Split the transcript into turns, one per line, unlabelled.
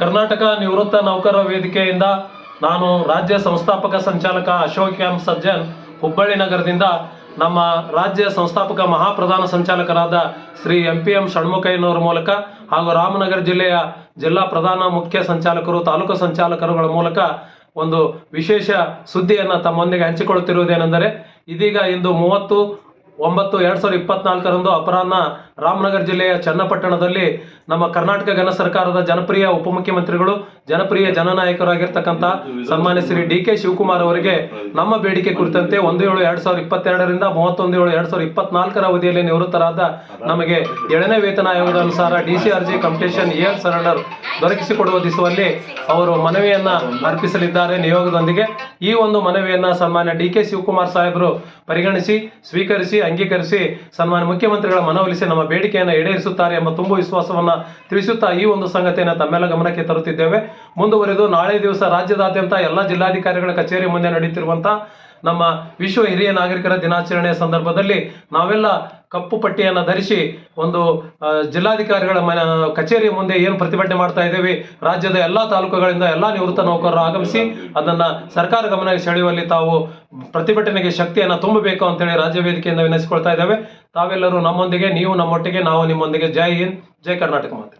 ಕರ್ನಾಟಕ ನಿವೃತ್ತ ನೌಕರರ ವೇದಿಕೆಯಿಂದ ನಾನು ರಾಜ್ಯ ಸಂಸ್ಥಾಪಕ ಸಂಚಾಲಕ ಅಶೋಕ್ ಎಂ ಸಜ್ಜನ್ ಹುಬ್ಬಳ್ಳಿ ನಗರದಿಂದ ನಮ್ಮ ರಾಜ್ಯ ಸಂಸ್ಥಾಪಕ ಮಹಾಪ್ರಧಾನ ಸಂಚಾಲಕರಾದ ಶ್ರೀ MPM ಷಣ್ಮುಖಯ್ಯನವರ ಮೂಲಕ ಹಾಗೂ ರಾಮನಗರ ಜಿಲ್ಲೆಯ ಜಿಲ್ಲಾ ಪ್ರಧಾನ ಮುಖ್ಯ ಸಂಚಾಲಕರು ತಾಲೂಕು ಸಂಚಾಲಕರುಗಳ ಮೂಲಕ ಒಂದು ವಿಶೇಷ ಸುದ್ದಿಯನ್ನು ತಮ್ಮೊಂದಿಗೆ ಹಂಚಿಕೊಳ್ಳುತ್ತಿರುವುದೇನೆಂದರೆ ಇದೀಗ ಇಂದು 30/9/2024 ಅಪರಾಹ್ನ ರಾಮನಗರ ಜಿಲ್ಲೆಯ ಚನ್ನಪಟ್ಟಣದಲ್ಲಿ ನಮ್ಮ ಕರ್ನಾಟಕ ಘನ ಸರ್ಕಾರದ ಜನಪ್ರಿಯ ಉಪಮುಖ್ಯಮಂತ್ರಿಗಳು ಜನಪ್ರಿಯ ಜನನಾಯಕರಾಗಿರ್ತಕ್ಕಂಥ ಸನ್ಮಾನ್ಯ ಶ್ರೀ DK ಶಿವಕುಮಾರ್ ಅವರಿಗೆ ನಮ್ಮ ಬೇಡಿಕೆ ಕುರಿತಂತೆ 1/7/2022 ರಿಂದ 31/7/2024 ಅವಧಿಯಲ್ಲಿ ನಿವೃತ್ತರಾದ ನಮಗೆ 7ನೇ ವೇತನ ಆಯೋಗದ ಅನುಸಾರ DCRG ಕಂಪಿಟೇಷನ್ AL ಸರೆಂಡರ್ ದೊರಕಿಸಿಕೊಡುವ ದಿಸೆಯಲ್ಲಿ ಅವರು ಮನವಿಯನ್ನ ಅರ್ಪಿಸಲಿದ್ದಾರೆ ನಿಯೋಗದೊಂದಿಗೆ. ಈ ಒಂದು ಮನವಿಯನ್ನ ಸನ್ಮಾನ್ಯ DK ಶಿವಕುಮಾರ್ ಸಾಹೇಬರು ಪರಿಗಣಿಸಿ ಸ್ವೀಕರಿಸಿ ಅಂಗೀಕರಿಸಿ ಸನ್ಮಾನ್ಯ ಮುಖ್ಯಮಂತ್ರಿಗಳ ಮನವೊಲಿಸಿ ನಮ್ಮ ಬೇಡಿಕೆಯನ್ನು ಈಡೇರಿಸುತ್ತಾರೆ ಎಂಬ ತುಂಬು ವಿಶ್ವಾಸವನ್ನ ತಿಳಿಸುತ್ತಾ ಈ ಒಂದು ಸಂಗತಿಯನ್ನು ತಮ್ಮೆಲ್ಲ ಗಮನಕ್ಕೆ ತರುತ್ತಿದ್ದೇವೆ. ಮುಂದುವರೆದು ನಾಳೆ ದಿವಸ ರಾಜ್ಯದಾದ್ಯಂತ ಎಲ್ಲ ಜಿಲ್ಲಾಧಿಕಾರಿಗಳ ಕಚೇರಿ ಮುಂದೆ ನಡೆಯುತ್ತಿರುವಂತಹ ನಮ್ಮ ವಿಶ್ವ ಹಿರಿಯ ನಾಗರಿಕರ ದಿನಾಚರಣೆಯ ಸಂದರ್ಭದಲ್ಲಿ ನಾವೆಲ್ಲ ಕಪ್ಪು ಪಟ್ಟಿಯನ್ನು ಧರಿಸಿ ಒಂದು ಜಿಲ್ಲಾಧಿಕಾರಿಗಳ ಕಚೇರಿಯ ಮುಂದೆ ಏನು ಪ್ರತಿಭಟನೆ ಮಾಡ್ತಾ ಇದ್ದೇವೆ, ರಾಜ್ಯದ ಎಲ್ಲಾ ತಾಲೂಕುಗಳಿಂದ ಎಲ್ಲಾ ನಿವೃತ್ತ ನೌಕರರು ಆಗಮಿಸಿ ಅದನ್ನ ಸರ್ಕಾರ ಗಮನಕ್ಕೆ ಸೆಳೆಯುವಲ್ಲಿ ತಾವು ಪ್ರತಿಭಟನೆಗೆ ಶಕ್ತಿಯನ್ನು ತುಂಬಬೇಕು ಅಂತೇಳಿ ರಾಜ್ಯ ವೇದಿಕೆಯಿಂದ ವಿನಂತಿಸಿಕೊಳ್ತಾ ಇದ್ದೇವೆ. ತಾವೆಲ್ಲರೂ ನಮ್ಮೊಂದಿಗೆ, ನೀವು ನಮ್ಮೊಟ್ಟಿಗೆ, ನಾವು ನಿಮ್ಮೊಂದಿಗೆ. ಜೈ ಹಿಂದ್, ಜೈ ಕರ್ನಾಟಕ ಮಾತೆ.